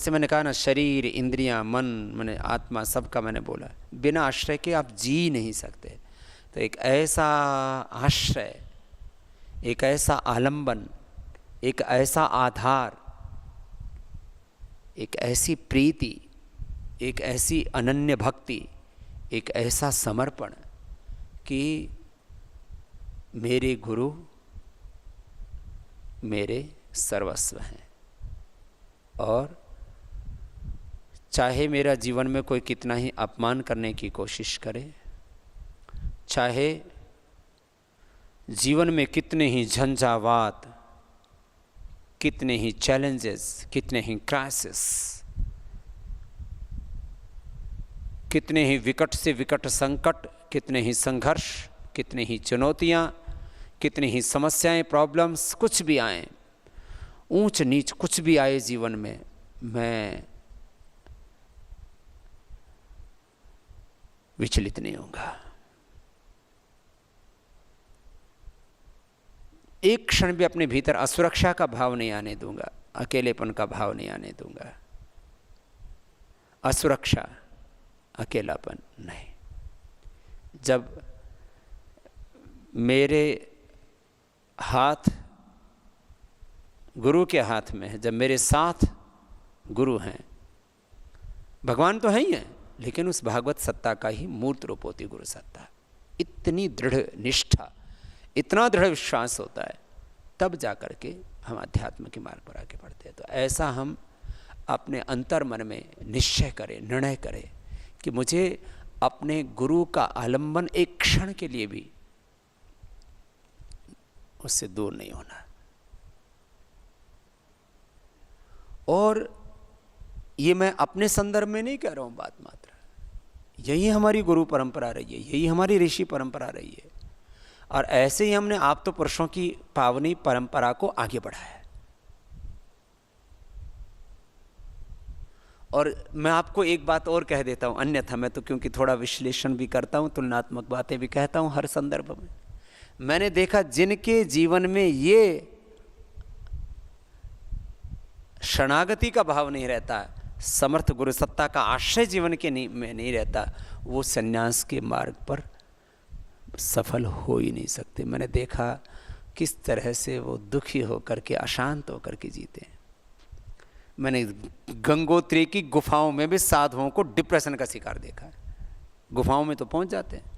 जैसे मैंने कहा ना, शरीर, इंद्रियां, मन, मैंने आत्मा, सबका मैंने बोला, बिना आश्रय के आप जी नहीं सकते। तो एक ऐसा आश्रय, एक ऐसा आलंबन, एक ऐसा आधार, एक ऐसी प्रीति, एक ऐसी अनन्य भक्ति, एक ऐसा समर्पण कि मेरे गुरु मेरे सर्वस्व हैं। और चाहे मेरा जीवन में कोई कितना ही अपमान करने की कोशिश करे, चाहे जीवन में कितने ही झंझावात, कितने ही चैलेंजेस, कितने ही क्राइसिस, कितने ही विकट से विकट संकट, कितने ही संघर्ष, कितने ही चुनौतियाँ, कितनी ही समस्याएं, प्रॉब्लम्स, कुछ भी आए, ऊंच नीच कुछ भी आए जीवन में, मैं विचलित नहीं होऊंगा। एक क्षण भी अपने भीतर असुरक्षा का भाव नहीं आने दूंगा, अकेलेपन का भाव नहीं आने दूंगा। असुरक्षा, अकेलापन नहीं। जब मेरे हाथ गुरु के हाथ में है, जब मेरे साथ गुरु हैं, भगवान तो है ही है, लेकिन उस भागवत सत्ता का ही मूर्त रूप होती गुरु सत्ता। इतनी दृढ़ निष्ठा, इतना दृढ़ विश्वास होता है, तब जाकर के हम अध्यात्म के मार्ग पर आगे बढ़ते हैं। तो ऐसा हम अपने अंतर मन में निश्चय करें, निर्णय करें कि मुझे अपने गुरु का आलंबन एक क्षण के लिए भी उससे दूर नहीं होना। और ये मैं अपने संदर्भ में नहीं कह रहा हूं बात मात्र, यही हमारी गुरु परंपरा रही है, यही हमारी ऋषि परंपरा रही है, और ऐसे ही हमने आप तो पुरुषों की पावनी परंपरा को आगे बढ़ाया। और मैं आपको एक बात और कह देता हूं, अन्यथा मैं तो क्योंकि थोड़ा विश्लेषण भी करता हूं, तुलनात्मक बातें भी कहता हूं हर संदर्भ में, मैंने देखा जिनके जीवन में ये शरणागति का भाव नहीं रहता, समर्थ गुरु सत्ता का आश्रय जीवन के में नहीं रहता, वो सन्यास के मार्ग पर सफल हो ही नहीं सकते। मैंने देखा किस तरह से वो दुखी होकर के, अशांत होकर के जीते हैं। मैंने गंगोत्री की गुफाओं में भी साधुओं को डिप्रेशन का शिकार देखा है। गुफाओं में तो पहुंच जाते हैं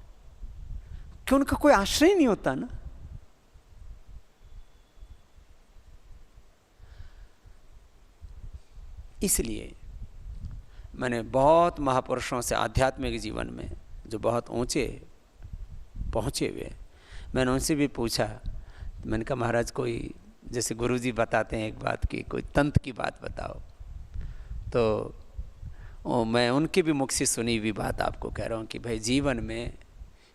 कि उनका कोई आश्रय नहीं होता ना। इसलिए मैंने बहुत महापुरुषों से आध्यात्मिक जीवन में जो बहुत ऊंचे पहुंचे हुए, मैंने उनसे भी पूछा, मैंने कहा महाराज कोई, जैसे गुरुजी बताते हैं एक बात की, कोई तंत्र की बात बताओ, तो मैं उनके भी मुख से सुनी हुई बात आपको कह रहा हूँ कि भाई जीवन में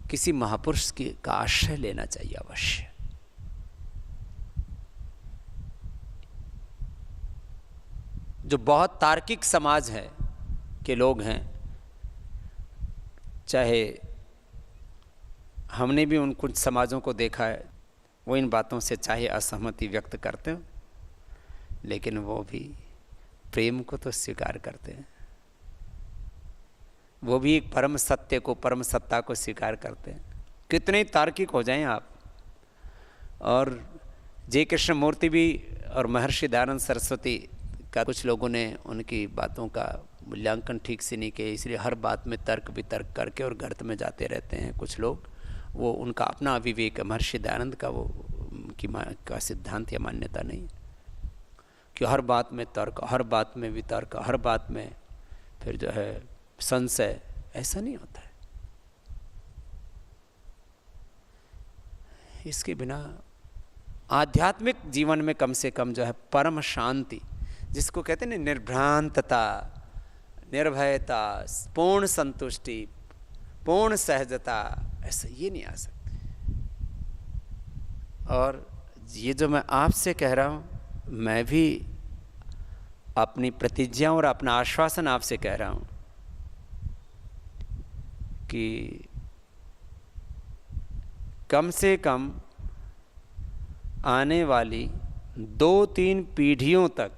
किसी महापुरुष की का आश्रय लेना चाहिए अवश्य। जो बहुत तार्किक समाज है के लोग हैं, चाहे हमने भी उन कुछ समाजों को देखा है, वो इन बातों से चाहे असहमति व्यक्त करते हो, लेकिन वो भी प्रेम को तो स्वीकार करते हैं, वो भी एक परम सत्य को, परम सत्ता को स्वीकार करते हैं। कितने तार्किक हो जाएं आप। और जय कृष्ण मूर्ति भी और महर्षि दयानंद सरस्वती का कुछ लोगों ने उनकी बातों का मूल्यांकन ठीक से नहीं किया, इसलिए हर बात में तर्क वितर्क करके और गर्त में जाते रहते हैं कुछ लोग। वो उनका अपना अविवेक, महर्षि दयानंद का वो का सिद्धांत या मान्यता नहीं कि हर बात में तर्क, हर बात में वितर्क, हर बात में फिर जो है संशय। ऐसा नहीं होता है। इसके बिना आध्यात्मिक जीवन में कम से कम जो है परम शांति, जिसको कहते हैं निर्भ्रांतता, निर्भयता, पूर्ण संतुष्टि, पूर्ण सहजता, ऐसा ये नहीं आ सकती। और ये जो मैं आपसे कह रहा हूँ, मैं भी अपनी प्रतिज्ञा और अपना आश्वासन आपसे कह रहा हूँ कि कम से कम आने वाली 2-3 पीढ़ियों तक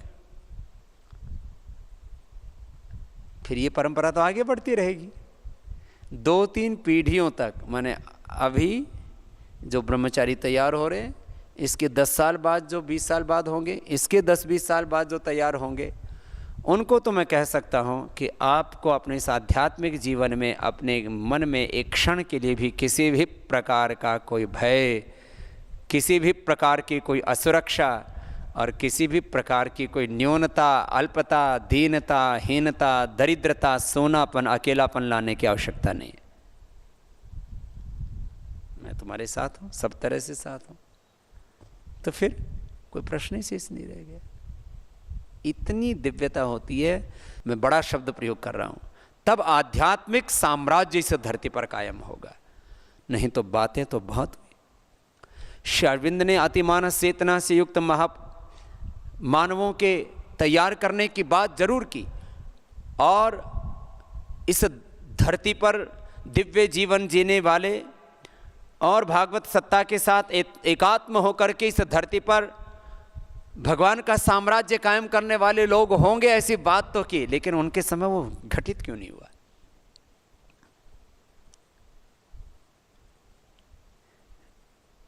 फिर ये परंपरा तो आगे बढ़ती रहेगी 2-3 पीढ़ियों तक। माने अभी जो ब्रह्मचारी तैयार हो रहे हैं, इसके 10 साल बाद, जो 20 साल बाद होंगे, इसके 10-20 साल बाद जो तैयार होंगे, उनको तो मैं कह सकता हूँ कि आपको अपने इस आध्यात्मिक जीवन में अपने मन में एक क्षण के लिए भी किसी भी प्रकार का कोई भय, किसी भी प्रकार की कोई असुरक्षा और किसी भी प्रकार की कोई न्यूनता, अल्पता, दीनता, हीनता, दरिद्रता, सोनापन, अकेलापन लाने की आवश्यकता नहीं है। मैं तुम्हारे साथ हूँ, सब तरह से साथ हूँ। तो फिर कोई प्रश्न ही शेष नहीं रह गया। इतनी दिव्यता होती है, मैं बड़ा शब्द प्रयोग कर रहा हूँ, तब आध्यात्मिक साम्राज्य इस धरती पर कायम होगा। नहीं तो बातें तो बहुत हुई। श्री अरविंद ने अतिमानस चेतना से युक्त मानवों के तैयार करने की बात जरूर की, और इस धरती पर दिव्य जीवन जीने वाले और भागवत सत्ता के साथ एकात्म होकर के इस धरती पर भगवान का साम्राज्य कायम करने वाले लोग होंगे, ऐसी बात तो की, लेकिन उनके समय वो घटित क्यों नहीं हुआ?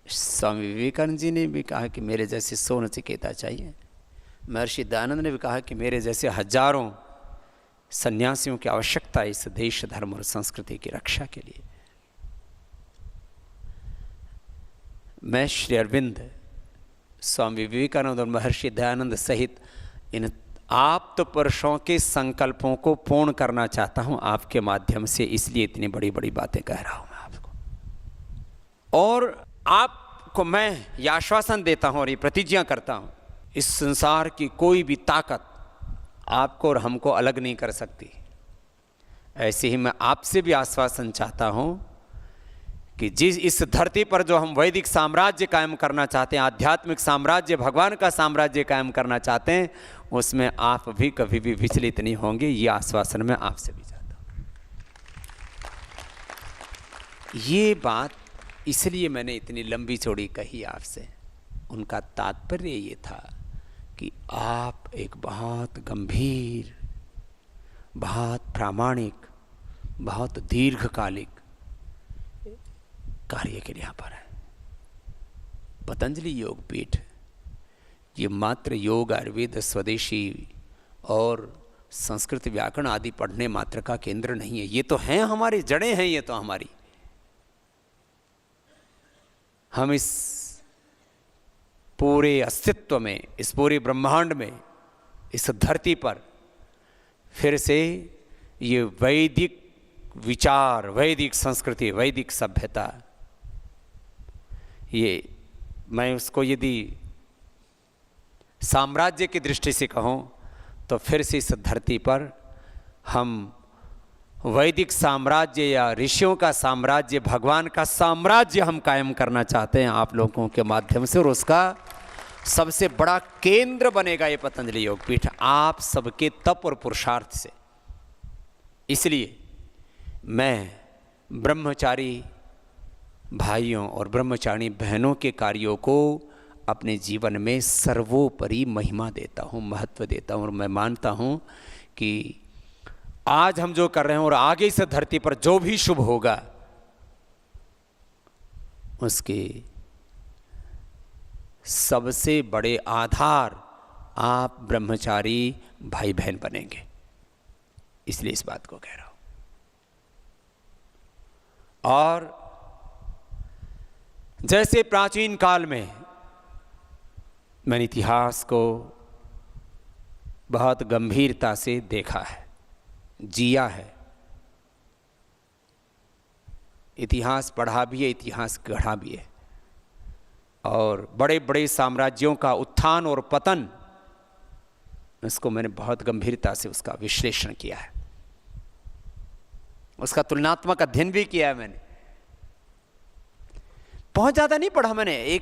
स्वामी विवेकानंद जी ने भी कहा कि मेरे जैसे 100 नचिकेता चाहिए। महर्षि दयानंद ने भी कहा कि मेरे जैसे हजारों सन्यासियों की आवश्यकता है इस देश, धर्म और संस्कृति की रक्षा के लिए। मैं श्री अरविंद, स्वामी विवेकानंद और महर्षि दयानंद सहित इन आप्त पुरुषों के संकल्पों को पूर्ण करना चाहता हूं आपके माध्यम से, इसलिए इतनी बड़ी बड़ी बातें कह रहा हूं मैं आपको। और आपको मैं यह आश्वासन देता हूं और ये प्रतिज्ञा करता हूं, इस संसार की कोई भी ताकत आपको और हमको अलग नहीं कर सकती। ऐसे ही मैं आपसे भी आश्वासन चाहता हूं कि जिस इस धरती पर जो हम वैदिक साम्राज्य कायम करना चाहते हैं, आध्यात्मिक साम्राज्य, भगवान का साम्राज्य कायम करना चाहते हैं, उसमें आप भी कभी भी विचलित नहीं होंगे। ये आश्वासन मैं आपसे भी चाहता हूँ। ये बात इसलिए मैंने इतनी लंबी चौड़ी कही आपसे। उनका तात्पर्य ये था कि आप एक बहुत गंभीर, बहुत प्रामाणिक, बहुत दीर्घकालिक कार्य के लिए यहाँ पर है। पतंजलि योग पीठ ये मात्र योग, आयुर्वेद, स्वदेशी और संस्कृत व्याकरण आदि पढ़ने मात्र का केंद्र नहीं है। ये तो हैं हमारी जड़ें हैं, ये तो हमारी। हम इस पूरे अस्तित्व में, इस पूरे ब्रह्मांड में, इस धरती पर फिर से ये वैदिक विचार, वैदिक संस्कृति, वैदिक सभ्यता, ये मैं उसको यदि साम्राज्य की दृष्टि से कहूँ तो फिर से इस धरती पर हम वैदिक साम्राज्य या ऋषियों का साम्राज्य, भगवान का साम्राज्य हम कायम करना चाहते हैं आप लोगों के माध्यम से, और उसका सबसे बड़ा केंद्र बनेगा ये पतंजलि योग पीठ आप सबके तप और पुरुषार्थ से। इसलिए मैं ब्रह्मचारी भाइयों और ब्रह्मचारी बहनों के कार्यों को अपने जीवन में सर्वोपरि महिमा देता हूँ, महत्व देता हूँ, और मैं मानता हूँ कि आज हम जो कर रहे हैं और आगे इस धरती पर जो भी शुभ होगा उसके सबसे बड़े आधार आप ब्रह्मचारी भाई बहन बनेंगे। इसलिए इस बात को कह रहा हूं। और जैसे प्राचीन काल में मैंने इतिहास को बहुत गंभीरता से देखा है, जिया है, इतिहास पढ़ा भी है, इतिहास गढ़ा भी है, और बड़े बड़े साम्राज्यों का उत्थान और पतन, इसको मैंने बहुत गंभीरता से उसका विश्लेषण किया है, उसका तुलनात्मक अध्ययन भी किया है मैंने। बहुत ज़्यादा नहीं पढ़ा मैंने,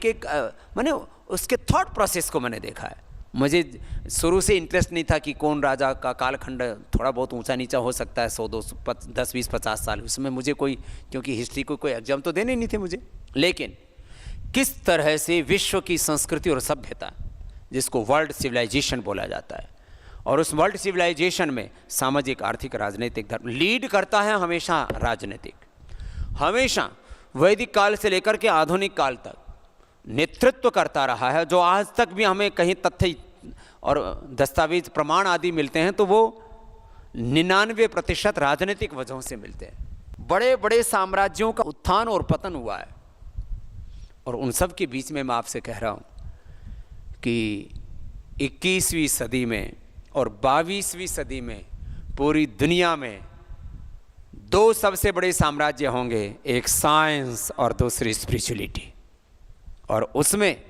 मैंने उसके थॉट प्रोसेस को मैंने देखा है। मुझे शुरू से इंटरेस्ट नहीं था कि कौन राजा का कालखंड थोड़ा बहुत ऊंचा नीचा हो सकता है, 100, 200, 10, 20, 50 साल, उसमें मुझे कोई, क्योंकि हिस्ट्री को कोई एग्जाम तो देने नहीं थे मुझे, लेकिन किस तरह से विश्व की संस्कृति और सभ्यता, जिसको वर्ल्ड सिविलाइजेशन बोला जाता है, और उस वर्ल्ड सिविलाइजेशन में सामाजिक, आर्थिक, राजनीतिक, धर्म लीड करता है हमेशा राजनीतिक। हमेशा वैदिक काल से लेकर के आधुनिक काल तक नेतृत्व करता रहा है। जो आज तक भी हमें कहीं तथ्य और दस्तावेज प्रमाण आदि मिलते हैं तो वो 99% राजनीतिक वजहों से मिलते हैं। बड़े बड़े साम्राज्यों का उत्थान और पतन हुआ है, और उन सब के बीच में मैं आपसे कह रहा हूँ कि 21वीं सदी में और 22वीं सदी में पूरी दुनिया में 2 सबसे बड़े साम्राज्य होंगे, एक साइंस और दूसरी स्पिरिचुअलिटी। और उसमें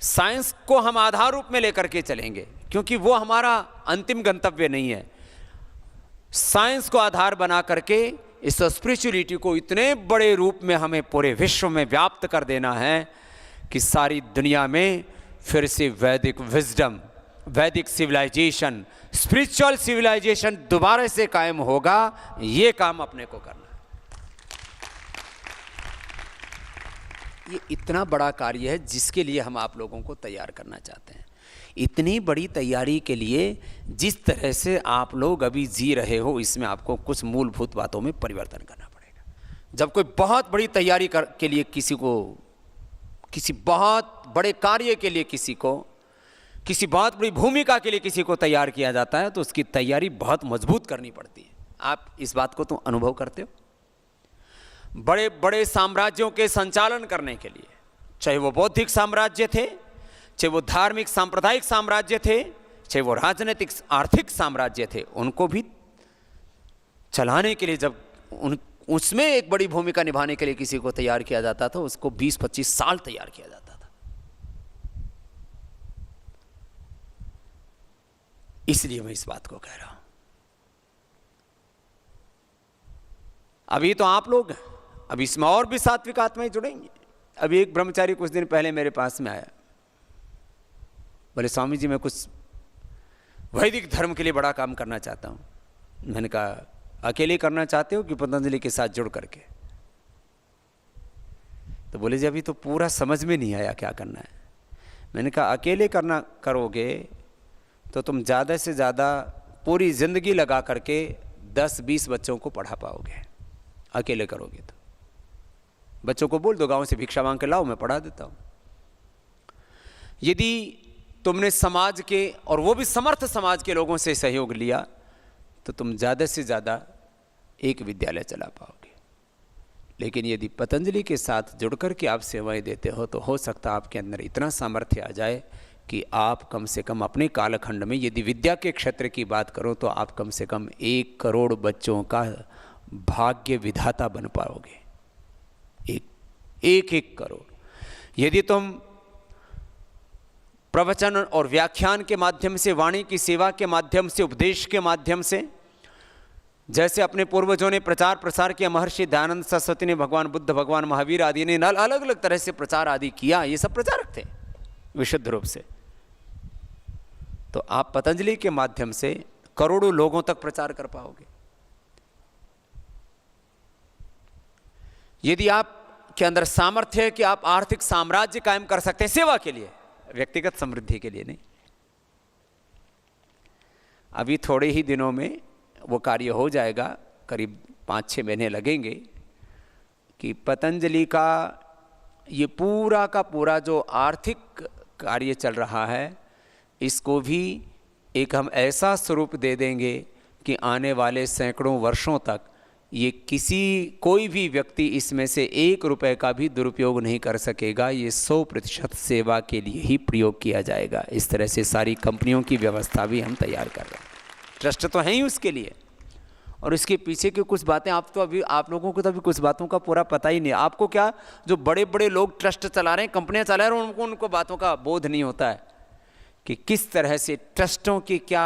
साइंस को हम आधार रूप में लेकर के चलेंगे, क्योंकि वो हमारा अंतिम गंतव्य नहीं है। साइंस को आधार बना करके इस स्पिरिचुअलिटी को इतने बड़े रूप में हमें पूरे विश्व में व्याप्त कर देना है कि सारी दुनिया में फिर से वैदिक विजडम, वैदिक सिविलाइजेशन, स्पिरिचुअल सिविलाइजेशन दोबारा से कायम होगा। ये काम अपने को करना है। ये इतना बड़ा कार्य है जिसके लिए हम आप लोगों को तैयार करना चाहते हैं। इतनी बड़ी तैयारी के लिए जिस तरह से आप लोग अभी जी रहे हो, इसमें आपको कुछ मूलभूत बातों में परिवर्तन करना पड़ेगा। जब कोई बहुत बड़ी तैयारी के लिए किसी को, किसी बहुत बड़े कार्य के लिए किसी को, किसी बहुत बड़ी भूमिका के लिए किसी को तैयार किया जाता है तो उसकी तैयारी बहुत मजबूत करनी पड़ती है। आप इस बात को तो अनुभव करते हो। बड़े बड़े साम्राज्यों के संचालन करने के लिए, चाहे वो बौद्धिक साम्राज्य थे, चाहे वो धार्मिक सांप्रदायिक साम्राज्य थे, चाहे वो राजनीतिक आर्थिक साम्राज्य थे, उनको भी चलाने के लिए जब उसमें एक बड़ी भूमिका निभाने के लिए किसी को तैयार किया जाता था, उसको 20-25 साल तैयार किया जाता था। इसलिए मैं इस बात को कह रहा हूं। अभी तो आप लोग, अब इसमें और भी सात्विक आत्माएं जुड़ेंगी। अभी एक ब्रह्मचारी कुछ दिन पहले मेरे पास में आया, बोले स्वामी जी मैं कुछ वैदिक धर्म के लिए बड़ा काम करना चाहता हूं। मैंने कहा अकेले करना चाहते हो कि पतंजलि के साथ जुड़ करके? तो बोले जी अभी तो पूरा समझ में नहीं आया क्या करना है। मैंने कहा अकेले करोगे तो तुम ज़्यादा से ज़्यादा पूरी ज़िंदगी लगा करके 10-20 बच्चों को पढ़ा पाओगे। अकेले करोगे तो बच्चों को बोल दो गांव से भिक्षा मांग के लाओ, मैं पढ़ा देता हूँ। यदि तुमने समाज के, और वो भी समर्थ समाज के लोगों से सहयोग लिया, तो तुम ज़्यादा से ज़्यादा एक विद्यालय चला पाओगे। लेकिन यदि पतंजलि के साथ जुड़कर के आप सेवाएं देते हो तो हो सकता है आपके अंदर इतना सामर्थ्य आ जाए कि आप कम से कम अपने कालखंड में, यदि विद्या के क्षेत्र की बात करो तो आप कम से कम 1 करोड़ बच्चों का भाग्य विधाता बन पाओगे। एक करोड़। यदि तुम प्रवचन और व्याख्यान के माध्यम से, वाणी की सेवा के माध्यम से, उपदेश के माध्यम से, जैसे अपने पूर्वजों ने प्रचार प्रसार किया, महर्षि दयानंद सरस्वती ने, भगवान बुद्ध, भगवान महावीर आदि ने अलग अलग तरह से प्रचार आदि किया, ये सब प्रचारक थे विशुद्ध रूप से, तो आप पतंजलि के माध्यम से करोड़ों लोगों तक प्रचार कर पाओगे। यदि आप के अंदर सामर्थ्य है कि आप आर्थिक साम्राज्य कायम कर सकते हैं सेवा के लिए, व्यक्तिगत समृद्धि के लिए नहीं। अभी थोड़े ही दिनों में वो कार्य हो जाएगा, करीब 5-6 महीने लगेंगे कि पतंजलि का ये पूरा का पूरा जो आर्थिक कार्य चल रहा है, इसको भी एक हम ऐसा स्वरूप दे देंगे कि आने वाले सैकड़ों वर्षों तक ये कोई भी व्यक्ति इसमें से 1 रुपए का भी दुरुपयोग नहीं कर सकेगा। ये 100% सेवा के लिए ही प्रयोग किया जाएगा। इस तरह से सारी कंपनियों की व्यवस्था भी हम तैयार कर रहे हैं। ट्रस्ट तो है ही उसके लिए, और इसके पीछे की कुछ बातें आप लोगों को तो अभी कुछ बातों का पूरा पता ही नहीं। आपको क्या, जो बड़े बड़े लोग ट्रस्ट चला रहे हैं, कंपनियां चला रहे हैं, उनको बातों का बोध नहीं होता है कि किस तरह से ट्रस्टों की क्या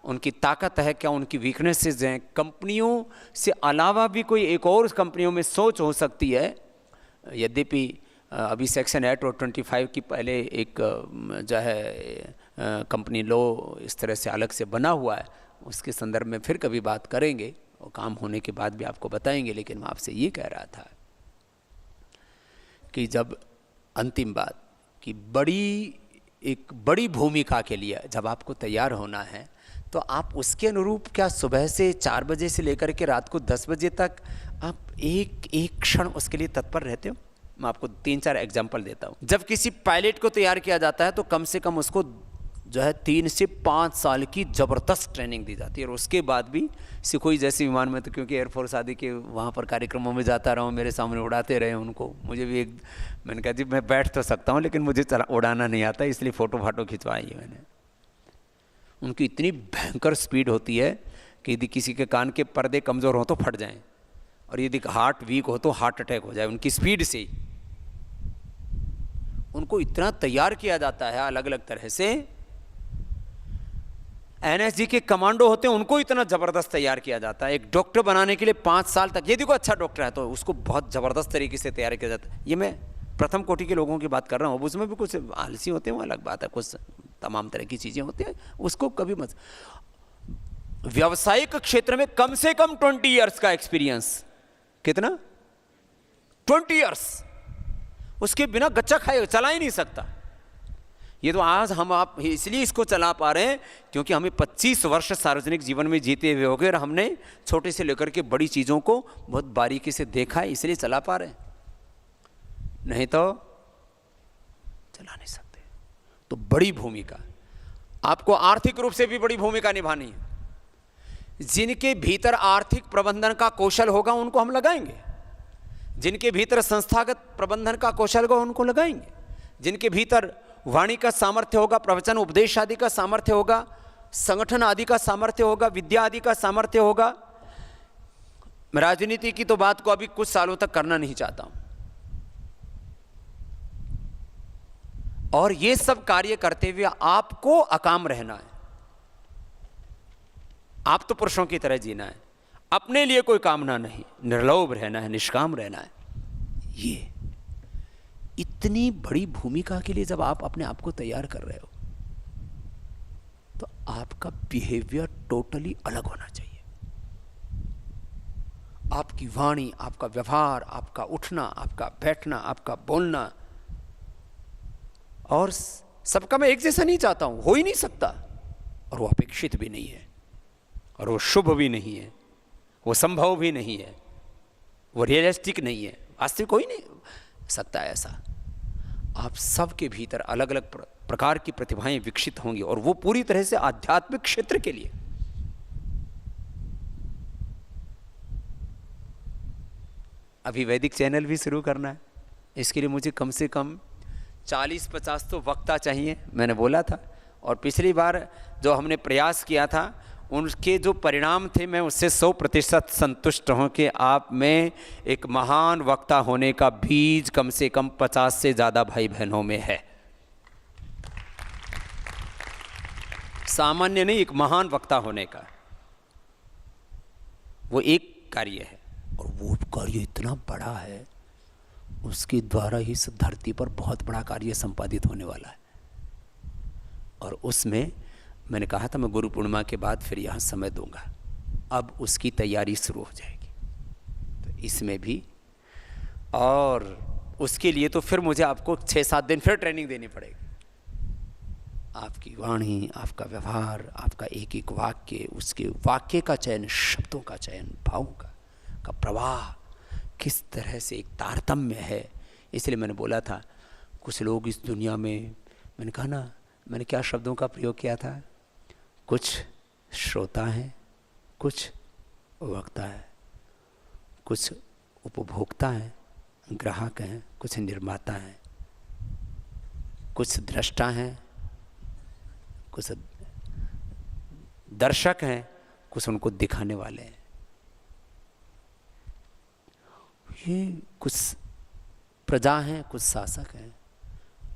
उनकी ताकत है, क्या उनकी वीकनेसेस हैं। कंपनियों से अलावा भी कोई एक और कंपनियों में सोच हो सकती है। यद्यपि अभी सेक्शन 8 और 25 की पहले एक जो है कंपनी लॉ इस तरह से अलग से बना हुआ है, उसके संदर्भ में फिर कभी बात करेंगे और काम होने के बाद भी आपको बताएंगे। लेकिन मैं आपसे ये कह रहा था कि जब अंतिम बात कि बड़ी एक बड़ी भूमिका के लिए जब आपको तैयार होना है तो आप उसके अनुरूप क्या सुबह से 4 बजे से लेकर के रात को 10 बजे तक आप एक एक क्षण उसके लिए तत्पर रहते हो? मैं आपको 3-4 एग्जाम्पल देता हूँ। जब किसी पायलट को तैयार किया जाता है तो कम से कम उसको जो है 3 से 5 साल की ज़बरदस्त ट्रेनिंग दी जाती है, और उसके बाद भी सिखोई जैसे विमान में, तो क्योंकि एयरफोर्स आदि के वहाँ पर कार्यक्रमों में जाता रहा हूँ, मेरे सामने उड़ाते रहे उनको, मुझे भी एक, मैंने कहा जी मैं बैठ तो सकता हूँ लेकिन मुझे उड़ाना नहीं आता, इसलिए फ़ोटो फाटो खिंचवाई है मैंने। उनकी इतनी भयंकर स्पीड होती है कि यदि किसी के कान के पर्दे कमज़ोर हों तो फट जाएं, और यदि हार्ट वीक हो तो हार्ट अटैक हो जाए, उनकी स्पीड से ही। उनको इतना तैयार किया जाता है अलग अलग तरह से। एनएसजी के कमांडो होते हैं, उनको इतना ज़बरदस्त तैयार किया जाता है। एक डॉक्टर बनाने के लिए 5 साल तक, यदि कोई अच्छा डॉक्टर है तो उसको बहुत ज़बरदस्त तरीके से तैयार किया जाता है। ये मैं प्रथम कोटि के लोगों की बात कर रहा हूँ, उसमें भी कुछ आलसी होते हैं, वो अलग बात है, कुछ तमाम तरह की चीज़ें होती हैं, उसको कभी मत। व्यावसायिक क्षेत्र में कम से कम 20 ईयर्स का एक्सपीरियंस। कितना? 20 ईयर्स। उसके बिना गच्चा खाए चला ही नहीं सकता। ये तो आज हम आप इसलिए इसको चला पा रहे हैं क्योंकि हमें 25 वर्ष सार्वजनिक जीवन में जीते हुए हो गए, और हमने छोटे से लेकर के बड़ी चीज़ों को बहुत बारीकी से देखा है, इसलिए चला पा रहे हैं, नहीं तो चला नहीं सकते। तो बड़ी भूमिका, आपको आर्थिक रूप से भी बड़ी भूमिका निभानी है। जिनके भीतर आर्थिक प्रबंधन का कौशल होगा उनको हम लगाएंगे, जिनके भीतर संस्थागत प्रबंधन का कौशल होगा उनको लगाएंगे, जिनके भीतर वाणी का सामर्थ्य होगा, प्रवचन उपदेश आदि का सामर्थ्य होगा, संगठन आदि का सामर्थ्य होगा, विद्या आदि का सामर्थ्य होगा। मैं राजनीति की तो बात को अभी कुछ सालों तक करना नहीं चाहता हूं, और ये सब कार्य करते हुए आपको अकाम रहना है। आप तो पुरुषों की तरह जीना है, अपने लिए कोई कामना नहीं, निर्लोभ रहना है, निष्काम रहना है। ये इतनी बड़ी भूमिका के लिए जब आप अपने आप को तैयार कर रहे हो तो आपका बिहेवियर टोटली अलग होना चाहिए। आपकी वाणी, आपका व्यवहार, आपका उठना, आपका बैठना, आपका बोलना, और सबका मैं एक जैसा नहीं चाहता हूं, हो ही नहीं सकता, और वो अपेक्षित भी नहीं है, और वो शुभ भी नहीं है, वो संभव भी नहीं है, वो रियलिस्टिक नहीं है, वास्तविक हो ही नहीं सकता ऐसा। आप सबके भीतर अलग अलग प्रकार की प्रतिभाएं विकसित होंगी, और वो पूरी तरह से आध्यात्मिक क्षेत्र के लिए। अभी वैदिक चैनल भी शुरू करना है, इसके लिए मुझे कम से कम 40-50 तो वक्ता चाहिए, मैंने बोला था। और पिछली बार जो हमने प्रयास किया था उनके जो परिणाम थे, मैं उससे 100% संतुष्ट हूँ कि आप में एक महान वक्ता होने का बीज कम से कम 50 से ज़्यादा भाई बहनों में है। सामान्य नहीं, एक महान वक्ता होने का वो एक कार्य है, और वो कार्य इतना बड़ा है, उसके द्वारा ही इस धरती पर बहुत बड़ा कार्य संपादित होने वाला है। और उसमें मैंने कहा था मैं गुरु पूर्णिमा के बाद फिर यहाँ समय दूंगा, अब उसकी तैयारी शुरू हो जाएगी। तो इसमें भी, और उसके लिए तो फिर मुझे आपको 6-7 दिन फिर ट्रेनिंग देनी पड़ेगी। आपकी वाणी, आपका व्यवहार, आपका एक एक वाक्य, उसके वाक्य का चयन, शब्दों का चयन, भावों का प्रवाह किस तरह से एक तारतम्य है। इसलिए मैंने बोला था कुछ लोग इस दुनिया में, मैंने कहा ना, मैंने क्या शब्दों का प्रयोग किया था, कुछ श्रोता हैं, कुछ वक्ता है, कुछ उपभोक्ता हैं, ग्राहक हैं, कुछ निर्माता हैं, कुछ दृष्टा हैं, कुछ दर्शक हैं, कुछ उनको दिखाने वाले हैं। ये कुछ प्रजा हैं, कुछ शासक हैं।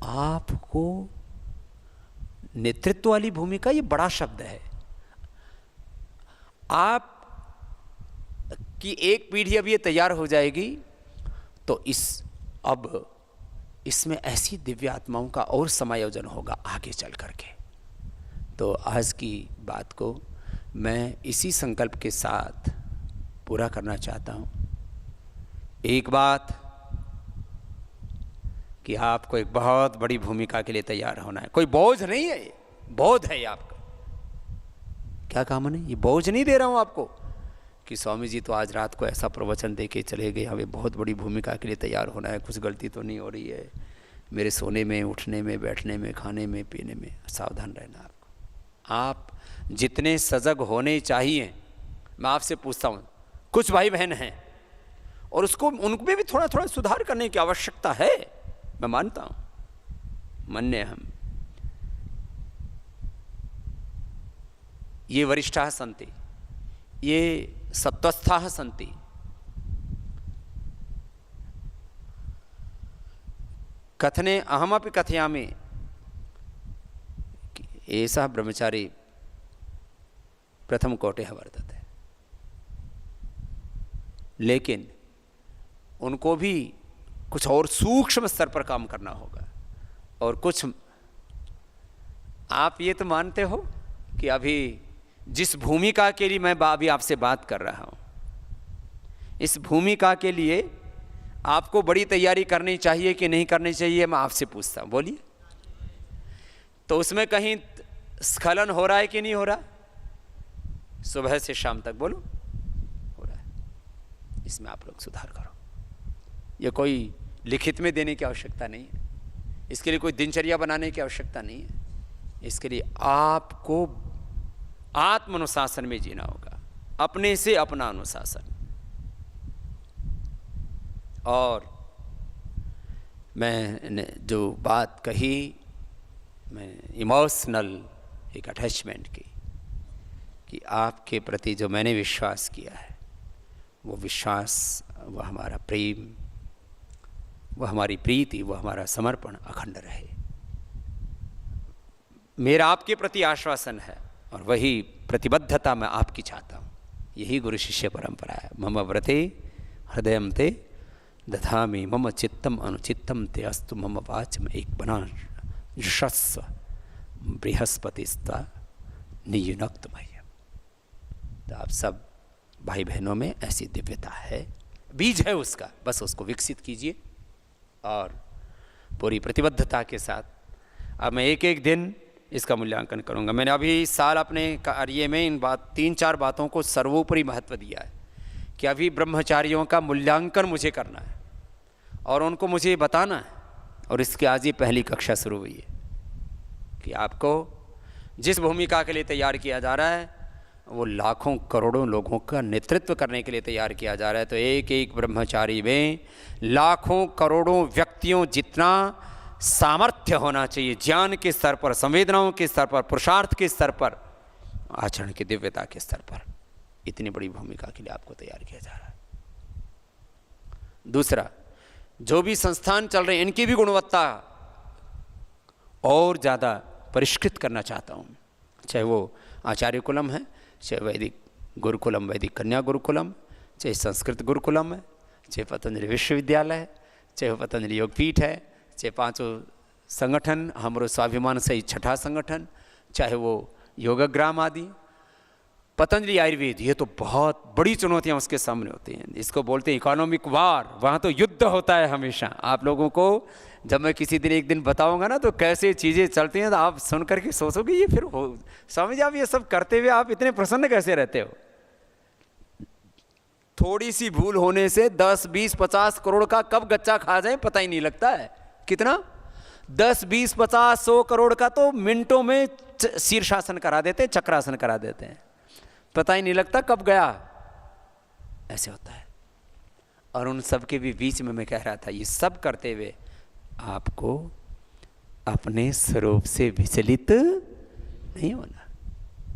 आपको नेतृत्व वाली भूमिका, ये बड़ा शब्द है। आप की एक पीढ़ी अब ये तैयार हो जाएगी तो अब इसमें ऐसी दिव्य आत्माओं का और समायोजन होगा आगे चल करके। तो आज की बात को मैं इसी संकल्प के साथ पूरा करना चाहता हूँ। एक बात कि आपको एक बहुत बड़ी भूमिका के लिए तैयार होना है। कोई बोझ नहीं है, ये बोध है ये आपका। क्या कहा मैंने? ये बोझ नहीं दे रहा हूँ आपको कि स्वामी जी तो आज रात को ऐसा प्रवचन दे के चले गए, हमें बहुत बड़ी भूमिका के लिए तैयार होना है, कुछ गलती तो नहीं हो रही है, मेरे सोने में, उठने में, बैठने में, खाने में, पीने में सावधान रहना आपको। आप जितने सजग होने चाहिए, मैं आपसे पूछता हूँ, कुछ भाई बहन हैं और उसको उनमें भी थोड़ा थोड़ा सुधार करने की आवश्यकता है, मैं मानता हूँ, मान्य हम। ये वरिष्ठाः सन्ति, ये सत्वस्थाः सन्ति, कथने अहमपि कथयामि एषः ब्रह्मचारी प्रथम कोटिः वर्तते। लेकिन उनको भी कुछ और सूक्ष्म स्तर पर काम करना होगा। और कुछ आप ये तो मानते हो कि अभी जिस भूमिका के लिए मैं अभी आपसे बात कर रहा हूँ, इस भूमिका के लिए आपको बड़ी तैयारी करनी चाहिए कि नहीं करनी चाहिए, मैं आपसे पूछता हूँ, बोलिए। तो उसमें कहीं स्खलन हो रहा है कि नहीं हो रहा? सुबह से शाम तक बोलो, हो रहा है। इसमें आप लोग सुधार करो। ये कोई लिखित में देने की आवश्यकता नहीं है, इसके लिए कोई दिनचर्या बनाने की आवश्यकता नहीं है। इसके लिए आपको आत्म अनुशासन में जीना होगा, अपने से अपना अनुशासन। और मैंने जो बात कही, मैं इमोशनल एक अटैचमेंट की, कि आपके प्रति जो मैंने विश्वास किया है, वो विश्वास, वो हमारा प्रेम, वो हमारी प्रीति, वो हमारा समर्पण अखंड रहे। मेरा आपके प्रति आश्वासन है और वही प्रतिबद्धता मैं आपकी चाहता हूँ। यही गुरु शिष्य परंपरा है। मम व्रते हृदयम ते दधामि मम चित्तम अनुचित्तम ते अस्तु मम वाचम एक बना यशस्व बृहस्पतिस्ता नियुनक्त मह्यम। तो आप सब भाई बहनों में ऐसी दिव्यता है, बीज है उसका, बस उसको विकसित कीजिए और पूरी प्रतिबद्धता के साथ। अब मैं एक एक दिन इसका मूल्यांकन करूंगा। मैंने अभी इस साल अपने कार्य में इन 3-4 बातों को सर्वोपरि महत्व दिया है कि अभी ब्रह्मचारियों का मूल्यांकन मुझे करना है और उनको मुझे बताना है। और इसकी आज ये पहली कक्षा शुरू हुई है कि आपको जिस भूमिका के लिए तैयार किया जा रहा है, वो लाखों करोड़ों लोगों का नेतृत्व करने के लिए तैयार किया जा रहा है। तो एक एक ब्रह्मचारी में लाखों करोड़ों व्यक्तियों जितना सामर्थ्य होना चाहिए, ज्ञान के स्तर पर, संवेदनाओं के स्तर पर, पुरुषार्थ के स्तर पर, आचरण की दिव्यता के स्तर पर, इतनी बड़ी भूमिका के लिए आपको तैयार किया जा रहा है। दूसरा, जो भी संस्थान चल रहे हैं इनकी भी गुणवत्ता और ज़्यादा परिष्कृत करना चाहता हूँ। चाहे वो आचार्य कुलम है, चाहे वैदिक गुरुकुलम, वैदिक कन्या गुरुकुलम, चाहे संस्कृत गुरुकुलम है, चाहे पतंजलि विश्वविद्यालय है, चाहे पतंजलि योगपीठ है, चाहे 5 संगठन, हमारो स्वाभिमान सही 6ठा संगठन, चाहे वो योगग्राम आदि, पतंजलि आयुर्वेद, ये तो बहुत बड़ी चुनौतियां उसके सामने होती हैं। इसको बोलते हैं इकोनॉमिक वार, वहाँ तो युद्ध होता है हमेशा। आप लोगों को जब मैं किसी दिन एक दिन बताऊंगा ना तो कैसे चीज़ें चलती हैं, तो आप सुन करके सोचोगे ये फिर हो, स्वामी जी आप ये सब करते हुए आप इतने प्रसन्न कैसे रहते हो? थोड़ी सी भूल होने से 10, 20, 50 करोड़ का कब गच्चा खा जाए पता ही नहीं लगता है। कितना? 10, 20, 50, 100 करोड़ का तो मिनटों में शीर्षासन करा देते हैं, चक्रासन करा देते हैं, पता ही नहीं लगता कब गया। ऐसे होता है। और उन सब के भी बीच में मैं कह रहा था, ये सब करते हुए आपको अपने स्वरूप से विचलित नहीं होना।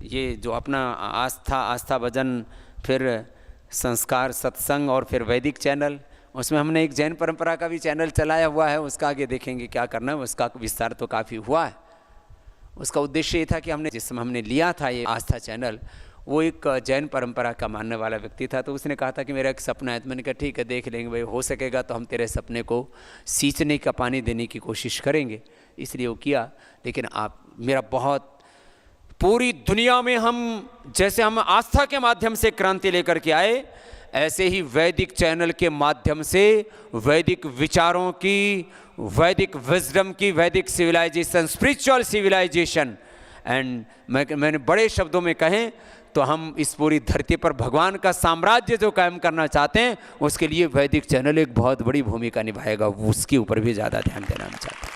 ये जो अपना आस्था भजन, फिर संस्कार सत्संग और फिर वैदिक चैनल, उसमें हमने एक जैन परंपरा का भी चैनल चलाया हुआ है, उसका आगे देखेंगे क्या करना है। उसका विस्तार तो काफ़ी हुआ है। उसका उद्देश्य ये था कि हमने जिस समय हमने लिया था ये आस्था चैनल, वो एक जैन परंपरा का मानने वाला व्यक्ति था। तो उसने कहा था कि मेरा एक सपना है। तो मैंने कहा ठीक है, देख लेंगे भाई, हो सकेगा तो हम तेरे सपने को सींचने का पानी देने की कोशिश करेंगे। इसलिए वो किया। लेकिन आप मेरा बहुत पूरी दुनिया में हम जैसे हम आस्था के माध्यम से क्रांति लेकर के आए, ऐसे ही वैदिक चैनल के माध्यम से वैदिक विचारों की, वैदिक विजडम की, वैदिक सिविलाइजेशन, स्पिरिचुअल सिविलाइजेशन एंड मैंने बड़े शब्दों में कहें तो हम इस पूरी धरती पर भगवान का साम्राज्य जो कायम करना चाहते हैं, उसके लिए वैदिक चैनल एक बहुत बड़ी भूमिका निभाएगा। उसके ऊपर भी ज़्यादा ध्यान देना हम चाहते हैं।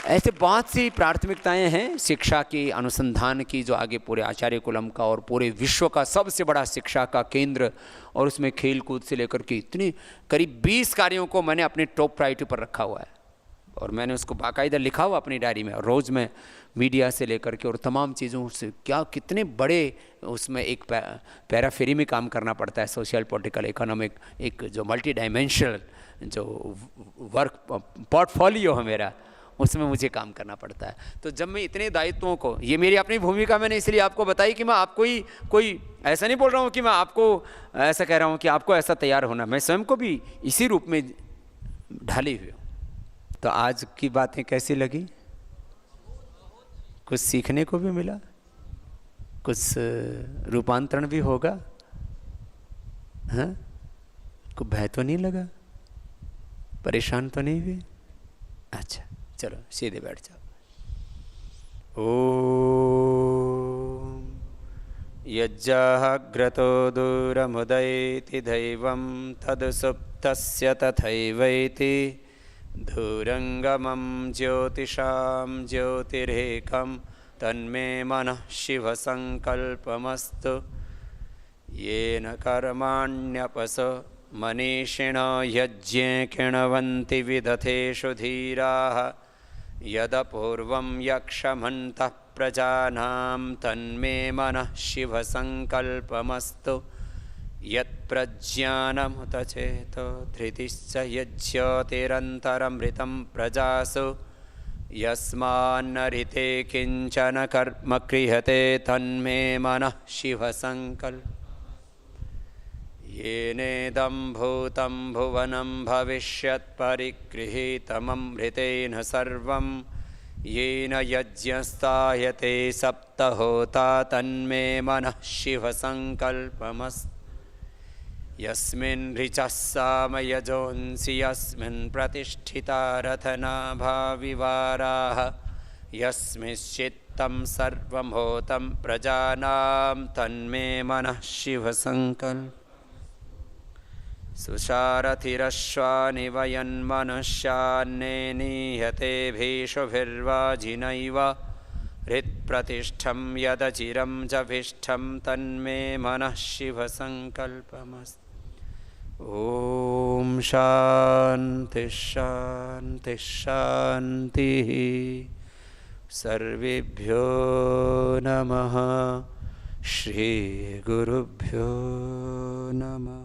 ऐसे बहुत सी प्राथमिकताएं हैं शिक्षा की, अनुसंधान की, जो आगे पूरे आचार्य कुलम का और पूरे विश्व का सबसे बड़ा शिक्षा का केंद्र, और उसमें खेल कूद से लेकर के इतनी करीब 20 कार्यों को मैंने अपने टॉप प्रायोरिटी पर रखा हुआ है और मैंने उसको बाकायदा लिखा हुआ अपनी डायरी में। रोज़ मैं मीडिया से लेकर के और तमाम चीज़ों से क्या कितने बड़े उसमें एक पैराफेरी में काम करना पड़ता है, सोशल, पॉलिटिकल, इकोनॉमिक, एक जो मल्टी डायमेंशनल जो वर्क पोर्टफोलियो है मेरा, उसमें मुझे काम करना पड़ता है। तो जब मैं इतने दायित्वों को, ये मेरी अपनी भूमिका मैंने इसलिए आपको बताई कि मैं आपको ही कोई ऐसा नहीं बोल रहा हूँ कि मैं आपको ऐसा कह रहा हूँ कि आपको ऐसा तैयार होना, मैं स्वयं को भी इसी रूप में ढाली हुई हूँ। तो आज की बातें कैसी लगी? कुछ सीखने को भी मिला, कुछ रूपांतरण भी होगा, हाँ? को भय तो नहीं लगा, परेशान तो नहीं हुए? अच्छा चलो सीधे बैठ जाओ। ओम यज्जाग्रतो दूरमुदयति दैवं तदुसुप्तस्य तथैवैति धूरंगमं ज्योतिषां ज्योतिरेकं तन्मे मनः शिवसंकल्पमस्तु। येन कर्माण्यपसो मनीषिणो यज्ञे किण्वन्ति विदथेषु धीराः यदपूर्वं यक्षमन्तः प्रजानां तन्मे मनः शिवसंकल्पमस्तु। यत्प्रज्ञानमुत चेतो धृतिश्च यज्ञोतिरन्तरमृतं प्रजासु यस्मान्नरिते किञ्चन कर्म क्रियते तन्मे मनः शिवसंकल्प। येनेदं भूतं भुवनं भविष्यत् परिगृहीतममृतेन सर्वं येन यज्ञस्तायते सप्तहोता तन्मे मनः शिवसंकल्पमस्तु। यस्मिन् ऋचः सामयजोंसि यस्मिन् प्रतिष्ठिता रथनाभाविवाराः यस्मिंश्चित्तं सर्वमहोतं प्रजानां तन्मे मनः शिवसंकल्प। सुसारथिरश्वानि वयन्मनुष्यान्नेनीयते भीषुभिर्वाजिनैव हृत्प्रतिष्ठं यदचिरं च भिष्ठं तन्मे मनः शिवसंकल्पमस्तु। ओम शांति शांति शांति। सर्वेभ्यो नमः। श्री गुरुभ्यो नमः।